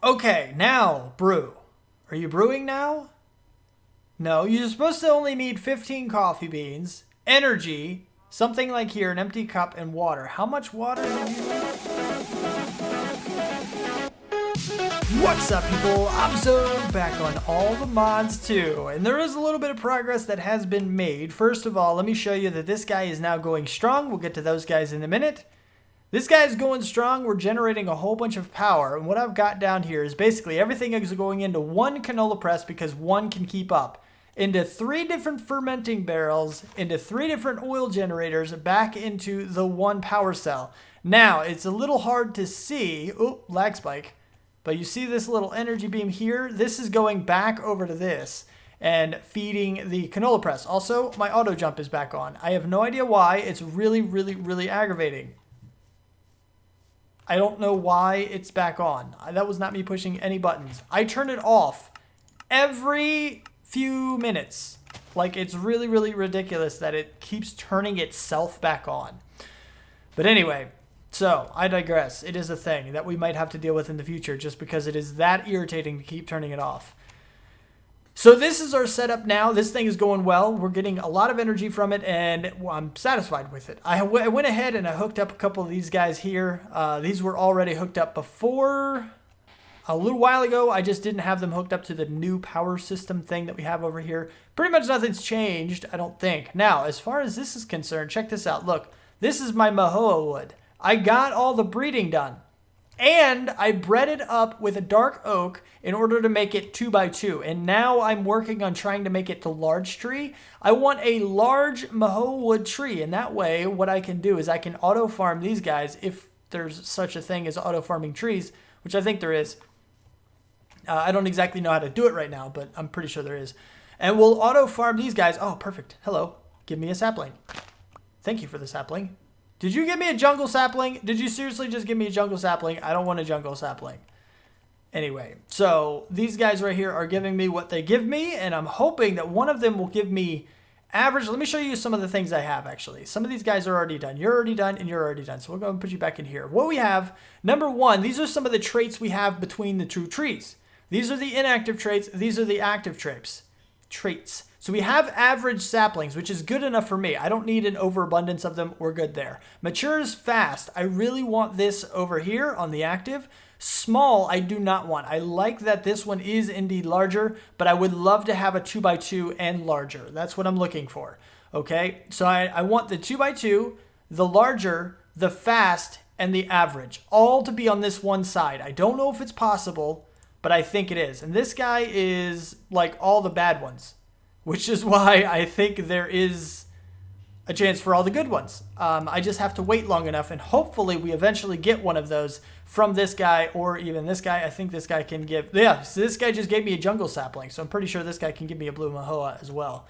Okay, now brew. Are you brewing now? No, you're supposed to only need 15 coffee beans, energy, something like here, an empty cup, and water. How much water do you need? What's up, people? I'm Xogue, back on all the mods too, and there is a little bit of progress that has been made. First of all, let me show you that this guy is now going strong. We'll get to those guys in a minute. This guy's going strong. We're generating a whole bunch of power, and what I've got down here is basically everything is going into one canola press because one can keep up, into 3 different fermenting barrels, into 3 different oil generators, back into the one power cell. Now, it's a little hard to see. Oh, lag spike. But you see this little energy beam here? This is going back over to this and feeding the canola press. Also, my auto jump is back on. I have no idea why. It's really aggravating. I don't know why it's back on. That was not me pushing any buttons. I turn it off every few minutes. Like, it's really ridiculous that it keeps turning itself back on. But anyway, so I digress. It is a thing that we might have to deal with in the future just because it is that irritating to keep turning it off. So this is our setup now. This thing is going well. We're getting a lot of energy from it, and I'm satisfied with it. I went ahead and I hooked up a couple of these guys here. These were already hooked up before. A little while ago, I just didn't have them hooked up to the new power system thing that we have over here. Pretty much nothing's changed, I don't think. Now, as far as this is concerned, check this out. Look, this is my Mahoa wood. I got all the breeding done. And I bred it up with a dark oak in order to make it 2x2. And now I'm working on trying to make it to large tree. I want a large Mahoa wood tree. And that way, what I can do is I can auto farm these guys if there's such a thing as auto farming trees, which I think there is. I don't exactly know how to do it right now, but I'm pretty sure there is. And we'll auto farm these guys. Oh, perfect. Hello. Give me a sapling. Thank you for the sapling. Did you give me a jungle sapling? Did you seriously just give me a jungle sapling? I don't want a jungle sapling. Anyway, so these guys right here are giving me what they give me, and I'm hoping that one of them will give me average. Let me show you some of the things I have, actually. Some of these guys are already done. You're already done, and you're already done. So we're going to put you back in here. What we have, number 1, these are some of the traits we have between the 2 trees. These are the inactive traits. These are the active traits. So we have average saplings, which is good enough for me. I don't need an overabundance of them. We're good there. Matures fast. I really want this over here on the active. Small, I do not want. I like that this one is indeed larger, but I would love to have a 2x2 and larger. That's what I'm looking for. Okay, so I want the 2x2, the larger, the fast, and the average, all to be on this one side. I don't know if it's possible, but I think it is. And this guy is like all the bad ones, which is why I think there is a chance for all the good ones. I just have to wait long enough, and hopefully we eventually get one of those from this guy or even this guy. I think this guy can give... Yeah, so this guy just gave me a jungle sapling, so I'm pretty sure this guy can give me a blue Mahoa as well.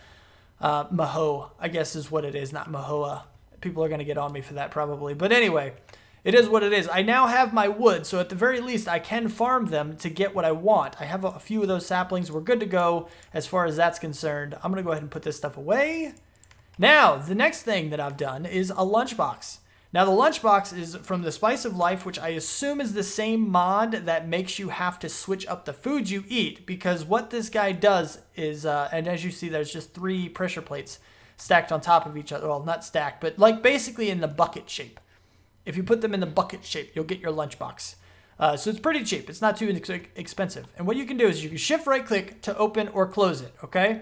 Mahoa, I guess is what it is, not Mahoa. People are going to get on me for that probably. But anyway... It is what it is. I now have my wood, so at the very least, I can farm them to get what I want. I have a few of those saplings. We're good to go as far as that's concerned. I'm going to go ahead and put this stuff away. Now, the next thing that I've done is a lunchbox. Now, the lunchbox is from the Spice of Life, which I assume is the same mod that makes you have to switch up the foods you eat, because what this guy does is, and as you see, there's just 3 pressure plates stacked on top of each other. Well, not stacked, but like basically in the bucket shape. If you put them in the bucket shape, you'll get your lunchbox. So it's pretty cheap. It's not too expensive. And what you can do is you can shift right click to open or close it, okay?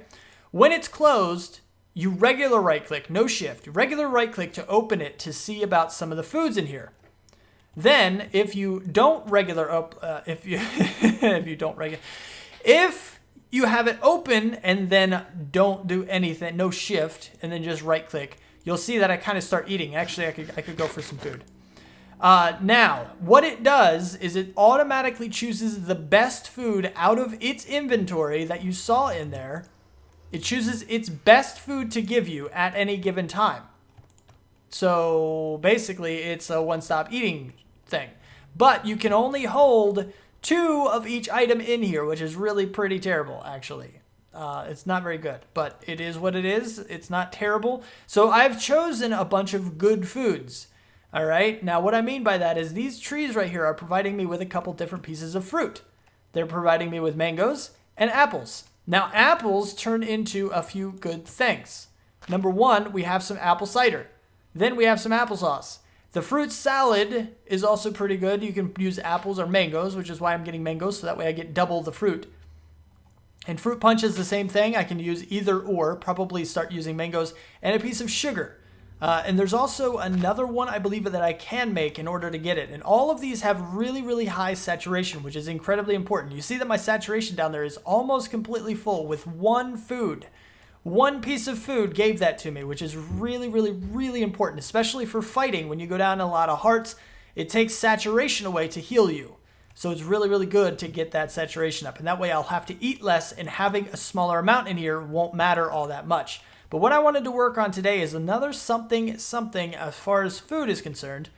When it's closed, you regular right click, no shift. Regular right click to open it to see about some of the foods in here. Then if you don't if you have it open and then don't do anything, no shift, and then just right click, you'll see that I kind of start eating. Actually, I could go for some food. Now, what it does is it automatically chooses the best food out of its inventory that you saw in there. It chooses its best food to give you at any given time. So basically, it's a one-stop eating thing. But you can only hold 2 of each item in here, which is really pretty terrible, actually. It's not very good, but it is what it is. It's not terrible. So I've chosen a bunch of good foods. All right. Now, what I mean by that is these trees right here are providing me with a couple different pieces of fruit. they're providing me with mangoes and apples. Now, apples turn into a few good things. Number one, we have some apple cider. Then we have some applesauce. The fruit salad is also pretty good. You can use apples or mangoes, which is why I'm getting mangoes, so that way I get double the fruit. And fruit punch is the same thing. I can use either or, probably start using mangoes, and a piece of sugar. And there's also another one, I believe, that I can make in order to get it. And all of these have really, really high saturation, which is incredibly important. You see that my saturation down there is almost completely full with one food. One piece of food gave that to me, which is really, really, really important, especially for fighting. When you go down a lot of hearts, it takes saturation away to heal you. So it's really, really good to get that saturation up. And that way I'll have to eat less, and having a smaller amount in here won't matter all that much. But what I wanted to work on today is another something as far as food is concerned.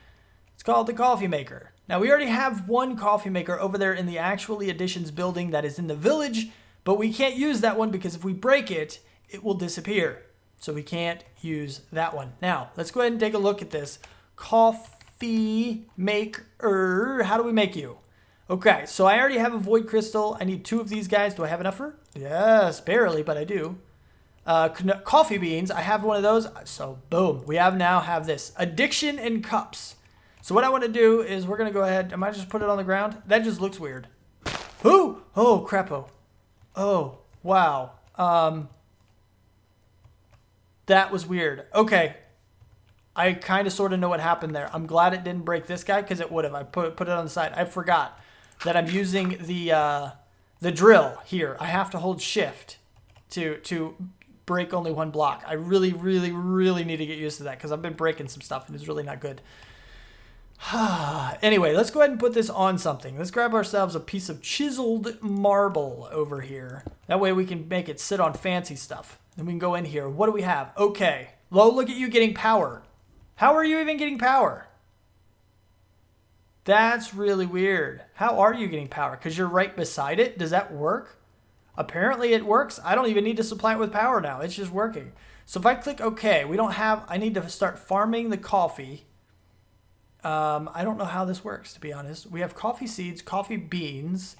It's called the coffee maker. Now, we already have one coffee maker over there in the Actually Additions building that is in the village, but we can't use that one because if we break it, it will disappear. So we can't use that one. Now, let's go ahead and take a look at this coffee maker. How do we make you? Okay, so I already have a void crystal. I need 2 of these guys. Do I have enough for? Yes, barely, but I do. Coffee beans, I have one of those. So boom, we now have this. Addiction in cups. So what I want to do is we're going to go ahead. I might just put it on the ground. That just looks weird. Ooh! Oh, crapo. Oh, wow. That was weird. Okay. I kind of sort of know what happened there. I'm glad it didn't break this guy because it would have. I put it on the side. I forgot that I'm using the drill here. I have to hold shift to break only one block. I really, really, really need to get used to that because I've been breaking some stuff and it's really not good. Anyway, let's go ahead and put this on something. Let's grab ourselves a piece of chiseled marble over here. That way we can make it sit on fancy stuff. Then we can go in here. What do we have? Okay. Lo, look at you getting power. How are you even getting power? That's really weird. How are you getting power? Because you're right beside it? Does that work? Apparently it works. I don't even need to supply it with power now. It's just working. So if I click OK, I need to start farming the coffee. I don't know how this works, to be honest. We have coffee seeds, coffee beans.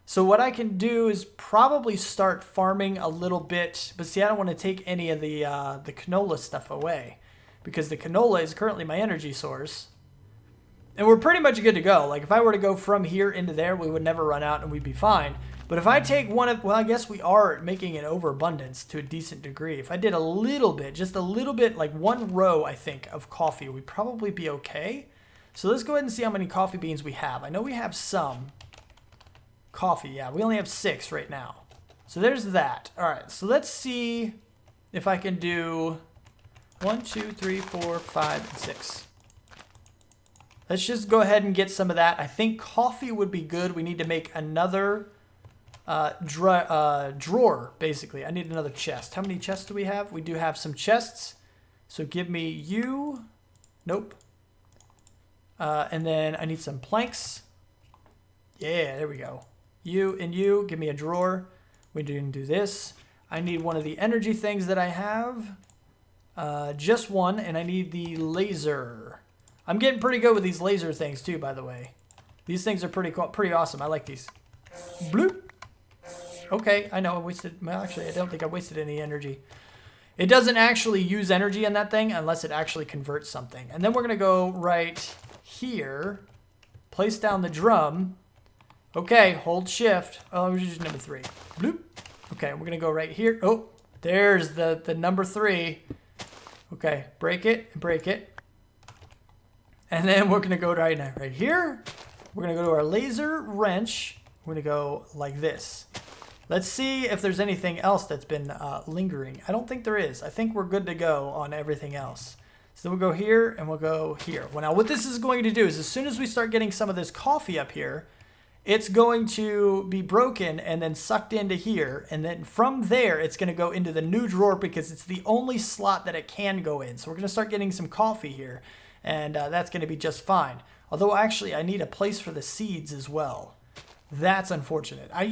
So what I can do is probably start farming a little bit. But see, I don't want to take any of the canola stuff away, because the canola is currently my energy source. And we're pretty much good to go. Like if I were to go from here into there, we would never run out and we'd be fine. But if I take well, I guess we are making an overabundance to a decent degree. If I did a little bit, just a little bit, like 1 row, I think, of coffee, we'd probably be okay. So let's go ahead and see how many coffee beans we have. I know we have some coffee. Yeah, we only have 6 right now. So there's that. All right, so let's see if I can do 1, 2, 3, 4, 5, and 6. Let's just go ahead and get some of that. I think coffee would be good. We need to make another drawer, basically. I need another chest. How many chests do we have? We do have some chests. So give me you. Nope. And then I need some planks. Yeah, there we go. You and you. Give me a drawer. We can do this. I need one of the energy things that I have. Just one. And I need the laser. I'm getting pretty good with these laser things too, by the way. These things are pretty awesome. I like these. Bloop. Okay, I know I wasted... Well, actually, I don't think I wasted any energy. It doesn't actually use energy in that thing unless it actually converts something. And then we're going to go right here. Place down the drum. Okay, hold shift. Oh, we're just number 3. Bloop. Okay, we're going to go right here. Oh, there's the number 3. Okay, break it, break it. And then we're going to go right here. We're going to go to our laser wrench. We're going to go like this. Let's see if there's anything else that's been lingering. I don't think there is. I think we're good to go on everything else. So then we'll go here and we'll go here. Well, now what this is going to do is as soon as we start getting some of this coffee up here, it's going to be broken and then sucked into here. And then from there, it's going to go into the new drawer because it's the only slot that it can go in. So we're going to start getting some coffee here. And that's going to be just fine. Although, actually, I need a place for the seeds as well. That's unfortunate. I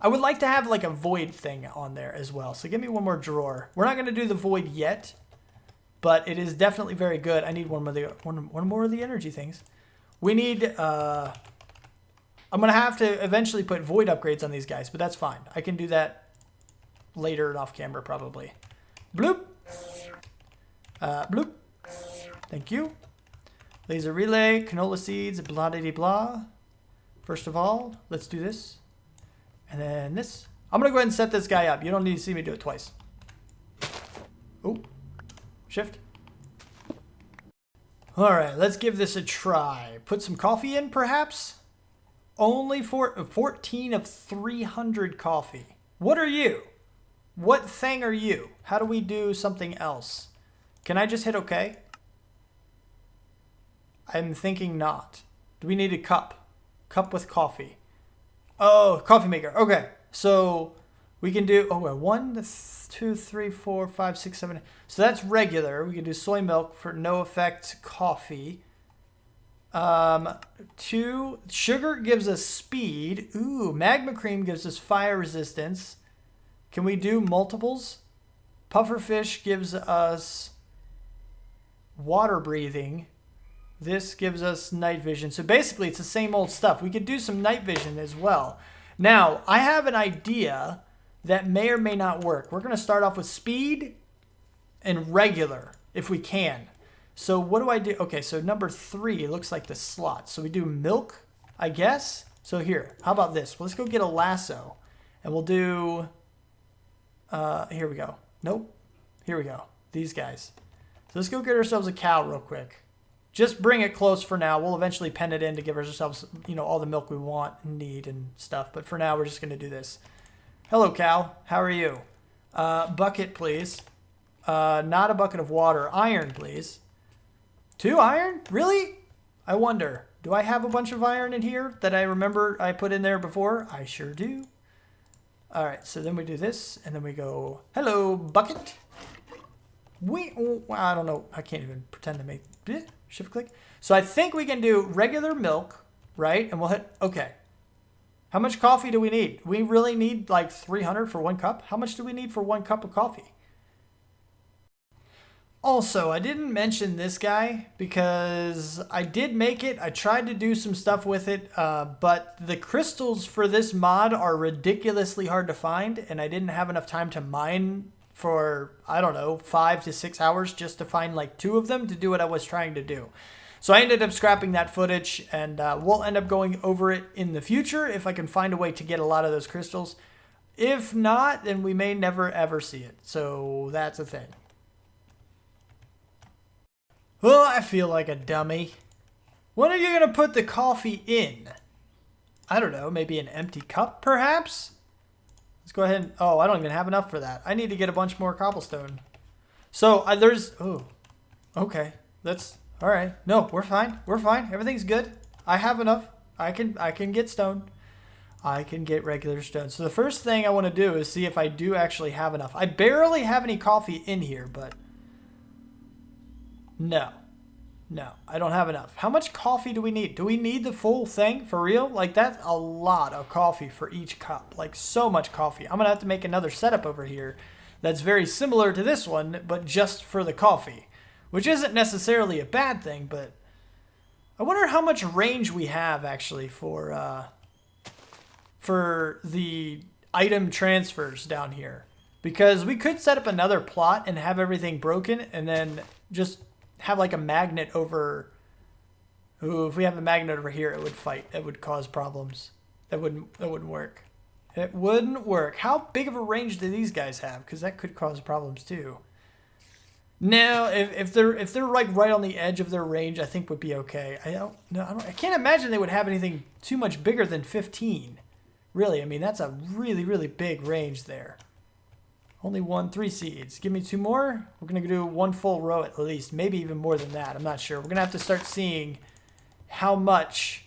would like to have like a void thing on there as well. So give me one more drawer. We're not going to do the void yet, but it is definitely very good. I need one more of the energy things. We need a I'm going to have to eventually put void upgrades on these guys, but that's fine. I can do that later and off camera probably. Bloop. Bloop. Thank you. Laser relay, canola seeds, blah de blah. First of all, let's do this. And then this. I'm going to go ahead and set this guy up. You don't need to see me do it twice. Oh. Shift. All right, let's give this a try. Put some coffee in, perhaps? Only for 14 of 300 coffee. What are you? What thing are you? How do we do something else? Can I just hit OK? I'm thinking not. Do we need a cup? Cup with coffee. Oh, coffee maker. Okay, so we can do, 1, 2, 3, 4, 5, 6, 7. So that's regular. We can do soy milk for no effect coffee. 2, sugar gives us speed. Ooh, magma cream gives us fire resistance. Can we do multiples? Pufferfish gives us water breathing. This gives us night vision. So basically it's the same old stuff. We could do some night vision as well. Now, I have an idea that may or may not work. We're going to start off with speed and regular if we can. So what do I do? Okay, so number 3 looks like the slot. So we do milk, I guess. So here, how about this? Well, let's go get a lasso. And we'll do, here we go. Nope. Here we go. These guys. So let's go get ourselves a cow real quick. Just bring it close for now. We'll eventually pen it in to give ourselves, all the milk we want and need and stuff. But for now, we're just going to do this. Hello, cow. How are you? Bucket, please. Not a bucket of water. Iron, please. 2 iron? Really? I wonder. Do I have a bunch of iron in here that I remember I put in there before? I sure do. All right, so then we do this, and then we go, hello, bucket. I don't know. I can't even pretend to make shift click. So I think we can do regular milk, right? And we'll hit OK. How much coffee do we need? We really need like 300 for 1 cup. How much do we need for 1 cup of coffee? Also, I didn't mention this guy because I did make it. I tried to do some stuff with it, but the crystals for this mod are ridiculously hard to find, and I didn't have enough time to mine for, I don't know, 5 to 6 hours just to find like 2 of them to do what I was trying to do. So I ended up scrapping that footage, and we'll end up going over it in the future if I can find a way to get a lot of those crystals. If not, then we may never ever see it. So that's a thing. Well, I feel like a dummy. When are you going to put the coffee in? I don't know, maybe an empty cup, perhaps? Let's go ahead and... Oh, I don't even have enough for that. I need to get a bunch more cobblestone. So, there's... Oh, okay. That's... All right. No, we're fine. We're fine. Everything's good. I have enough. I can get stone. I can get regular stone. So the first thing I want to do is see if I do actually have enough. I barely have any coffee in here, but... No, I don't have enough. How much coffee do we need? Do we need the full thing for real? Like, that's a lot of coffee for each cup. Like, so much coffee. I'm going to have to make another setup over here that's very similar to this one, but just for the coffee, which isn't necessarily a bad thing, but I wonder how much range we have actually for the item transfers down here, because we could set up another plot and have everything broken and then just have like a magnet over. Ooh, if we have a magnet over here, it would fight. It would cause problems. That wouldn't work. It wouldn't work. How big of a range do these guys have? Because that could cause problems too. Now, if they're like right on the edge of their range, I think would be okay. I can't imagine they would have anything too much bigger than 15. Really, I mean, that's a really, really big range there. Only 3 seeds. Give me 2 more. We're going to do 1 full row at least. Maybe even more than that. I'm not sure. We're going to have to start seeing how much,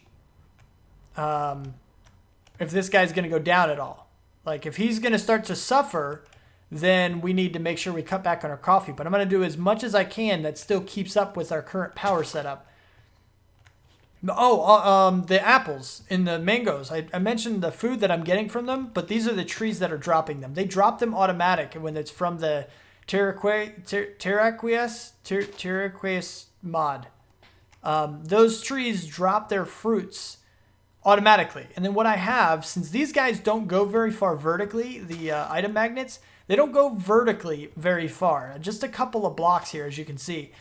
if this guy's going to go down at all. Like, if he's going to start to suffer, then we need to make sure we cut back on our coffee. But I'm going to do as much as I can that still keeps up with our current power setup. Oh, the apples and the mangoes. I mentioned the food that I'm getting from them, but these are the trees that are dropping them. They drop them automatic when it's from the Terraqueous mod. Those trees drop their fruits automatically. And then what I have, since these guys don't go very far vertically, the item magnets, they don't go vertically very far. Just a couple of blocks here, as you can see.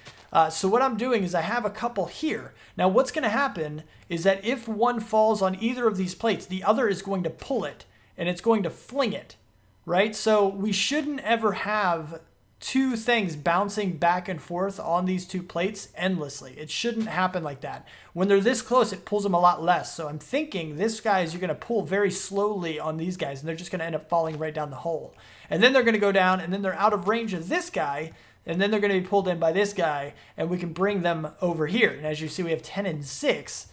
So what I'm doing is I have a couple here. Now what's going to happen is that if one falls on either of these plates, the other is going to pull it and it's going to fling it, right? So we shouldn't ever have two things bouncing back and forth on these two plates endlessly. It shouldn't happen like that. When they're this close, it pulls them a lot less. So I'm thinking this guys, you're going to pull very slowly on these guys and they're just going to end up falling right down the hole. And then they're going to go down and then they're out of range of this guy. And then they're going to be pulled in by this guy and we can bring them over here. And as you see, we have 10 and 6,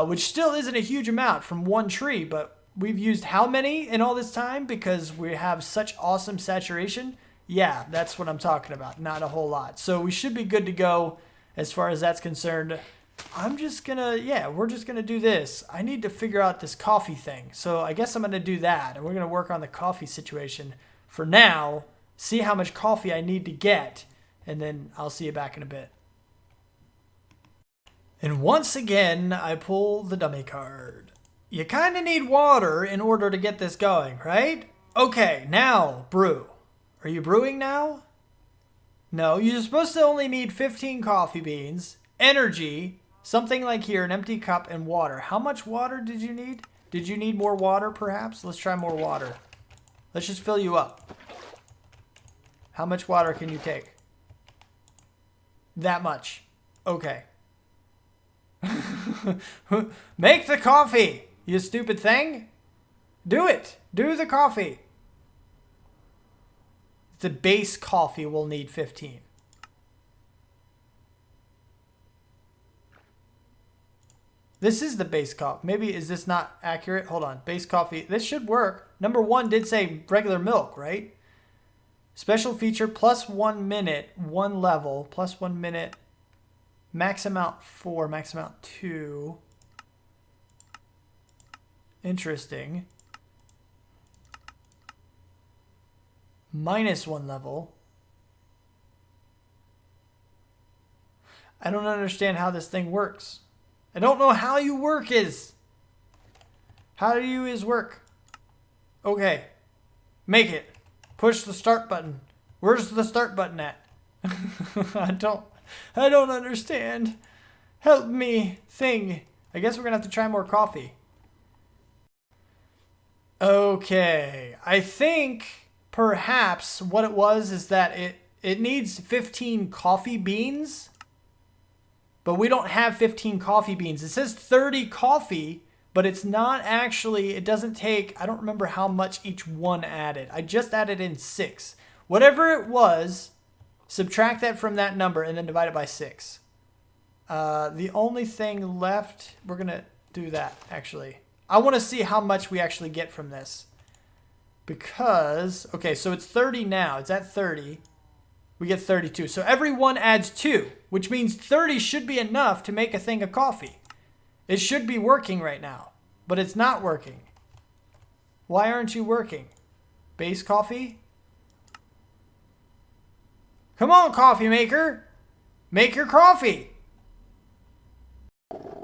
which still isn't a huge amount from one tree, but we've used how many in all this time because we have such awesome saturation? Yeah, that's what I'm talking about. Not a whole lot. So we should be good to go as far as that's concerned. I'm just going to, yeah, we're just going to do this. I need to figure out this coffee thing. So I guess I'm going to do that. And we're going to work on the coffee situation for now. See how much coffee I need to get. And then I'll see you back in a bit. And once again, I pull the dummy card. You kind of need water in order to get this going, right? Okay, now brew. Are you brewing now? No, you're supposed to only need 15 coffee beans, energy, something like here, an empty cup, and water. How much water did you need? Did you need more water, perhaps? Let's try more water. Let's just fill you up. How much water can you take? That much. Okay. Make the coffee, you stupid thing. Do it. Do the coffee. The base coffee will need 15. This is the base coffee. Maybe is this not accurate? Hold on. Base coffee. This should work. Number 1 did say regular milk, right? Special feature plus 1 minute, 1 level, plus 1 minute. Max amount 4, max amount 2. Interesting. Minus 1 level. I don't understand how this thing works. I don't know how you work is. How do you is work? Okay. Make it. Push the start button. Where's the start button at? I don't understand. Help me thing. I guess we're gonna have to try more coffee. Okay. I think perhaps what it was is that it needs 15 coffee beans, but we don't have 15 coffee beans. It says 30 coffee, but it's not actually, it doesn't take, I don't remember how much each one added. I just added in 6. Whatever it was, subtract that from that number and then divide it by 6. The only thing left, we're going to do that actually. I want to see how much we actually get from this. Because, okay, so it's 30 now. It's at 30. We get 32. So every one adds 2, which means 30 should be enough to make a thing of coffee. It should be working right now, but it's not working. Why aren't you working? Base coffee? Come on, coffee maker. Make your coffee.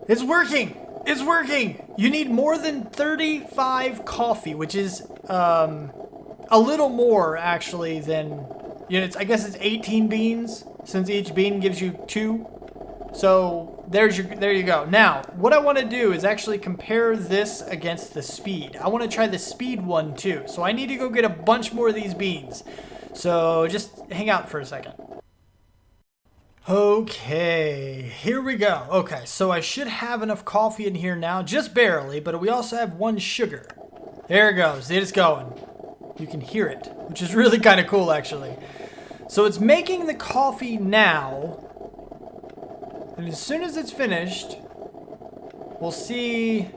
It's working. It's working. You need more than 35 coffee, which is a little more actually than, you know, I guess it's 18 beans since each bean gives you 2. So there you go. Now, what I want to do is actually compare this against the speed. I want to try the speed one too. So I need to go get a bunch more of these beans. So just hang out for a second. Okay, here we go. Okay, so I should have enough coffee in here now, just barely, but we also have 1 sugar. There it goes. It is going. You can hear it, which is really kind of cool, actually. So it's making the coffee now, and as soon as it's finished, we'll see.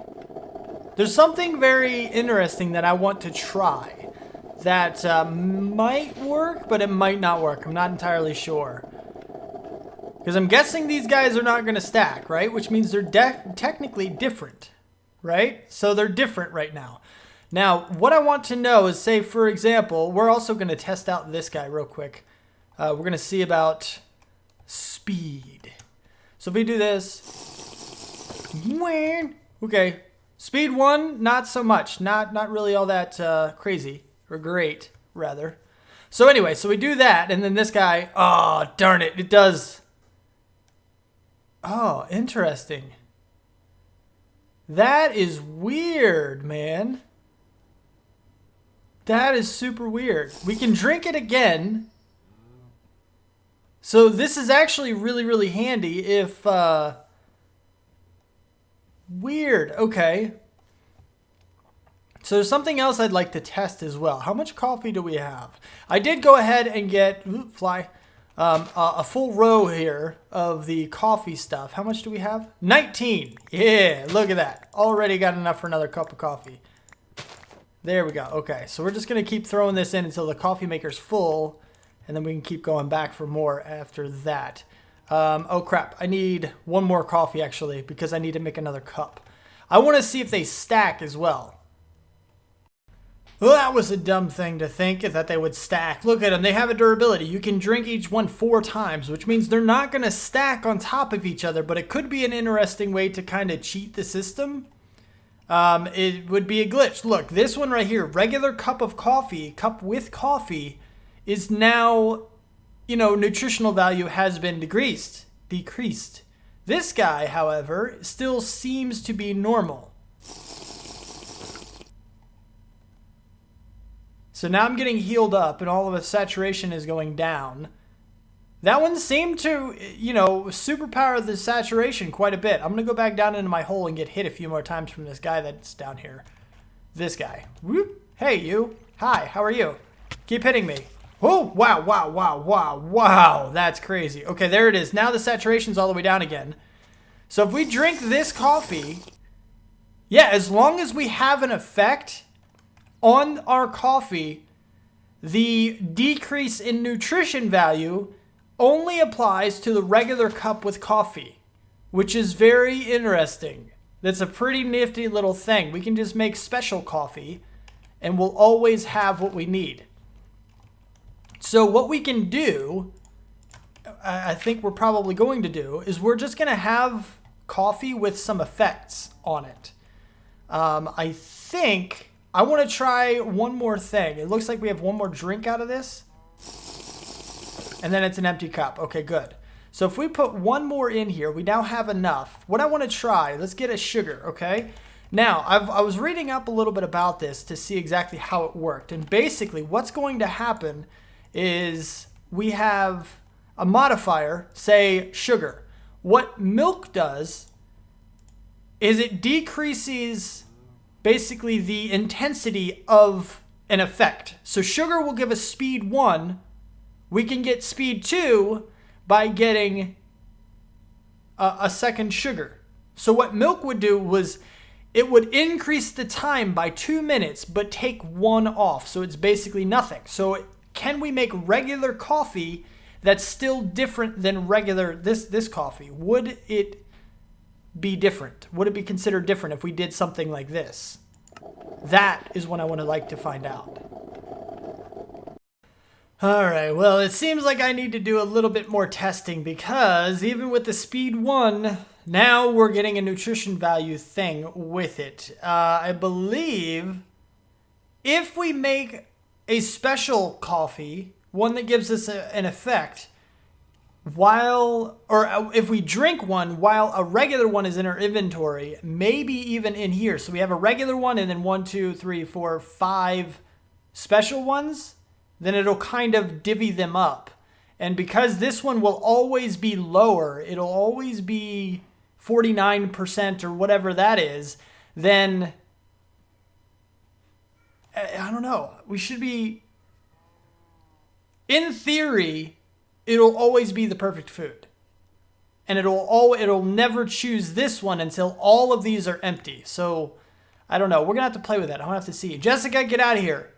There's something very interesting that I want to try that might work, but it might not work. I'm not entirely sure. Because I'm guessing these guys are not going to stack, right? Which means they're technically different, right? So they're different right now. Now, what I want to know is, say, for example, we're also going to test out this guy real quick. We're going to see about speed. So if we do this. Okay. Speed 1, not so much. Not really all that crazy. Or great, rather. So anyway, so we do that, and then this guy... Oh, darn it. It does... Oh, interesting. That is weird, man. That is super weird. We can drink it again. So this is actually really, really handy if... Weird. Okay. So there's something else I'd like to test as well. How much coffee do we have? I did go ahead and get... Ooh, fly. A full row here of the coffee stuff. How much do we have? 19. Yeah, look at that. Already got enough for another cup of coffee. There we go. Okay, so we're just going to keep throwing this in until the coffee maker's full, and then we can keep going back for more after that. Oh, crap. I need one more coffee, actually, because I need to make another cup. I want to see if they stack as well. Well, that was a dumb thing to think, that they would stack. Look at them. They have a durability. You can drink each one 4 times, which means they're not going to stack on top of each other, but it could be an interesting way to kind of cheat the system. It would be a glitch. Look, this one right here, regular cup of coffee, cup with coffee, is now, you know, nutritional value has been decreased. This guy, however, still seems to be normal. So now I'm getting healed up and all of the saturation is going down. That one seemed to, you know, superpower the saturation quite a bit. I'm going to go back down into my hole and get hit a few more times from this guy that's down here. This guy. Whoop. Hey, you. Hi, how are you? Keep hitting me. Oh, wow, wow, wow, wow, wow. That's crazy. Okay, there it is. Now the saturation's all the way down again. So if we drink this coffee, yeah, as long as we have an effect on our coffee, the decrease in nutrition value only applies to the regular cup with coffee, which is very interesting. That's a pretty nifty little thing. We can just make special coffee and we'll always have what we need. So what we can do, I think we're probably going to do, is we're just going to have coffee with some effects on it. I think I want to try one more thing. It looks like we have one more drink out of this. And then it's an empty cup. Okay, good. So if we put one more in here, we now have enough. What I want to try, let's get a sugar, okay? Now, I was reading up a little bit about this to see exactly how it worked. And basically, what's going to happen is we have a modifier, say sugar. What milk does is it decreases basically the intensity of an effect. So sugar will give us speed 1. We can get speed 2 by getting a second sugar. So what milk would do was it would increase the time by 2 minutes, but take 1 off. So it's basically nothing. So can we make regular coffee that's still different than regular this coffee? Would it be different? Would it be considered different if we did something like this? That is what I would like to find out. Alright, well, it seems like I need to do a little bit more testing because even with the speed 1, now we're getting a nutrition value thing with it. I believe if we make a special coffee, one that gives us an effect, if we drink one while a regular one is in our inventory, maybe even in here. So we have a regular one and then 1, 2, 3, 4, 5 special ones. Then it'll kind of divvy them up. And because this one will always be lower, it'll always be 49% or whatever that is, then I don't know. We should be, in theory, it'll always be the perfect food. And it'll never choose this one until all of these are empty. So I don't know. We're going to have to play with that. I'm going to have to see. Jessica, get out of here.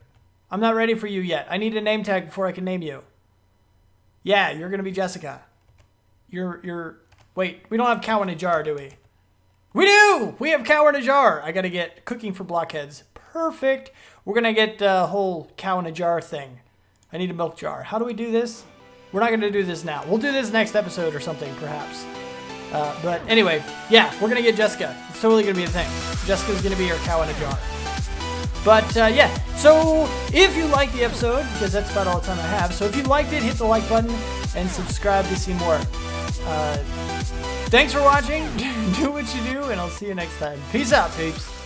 I'm not ready for you yet. I need a name tag before I can name you. Yeah, you're going to be Jessica. Wait, we don't have cow in a jar, do we? We do! We have cow in a jar. I got to get cooking for blockheads. Perfect. We're going to get the whole cow in a jar thing. I need a milk jar. How do we do this? We're not going to do this now. We'll do this next episode or something, perhaps. But anyway, yeah, we're gonna get Jessica. It's totally gonna be a thing. Jessica's gonna be our cow in a jar. But yeah, so if you liked the episode, because that's about all the time I have, so if you liked it, hit the like button and subscribe to see more. Thanks for watching. Do what you do, and I'll see you next time. Peace out, peeps.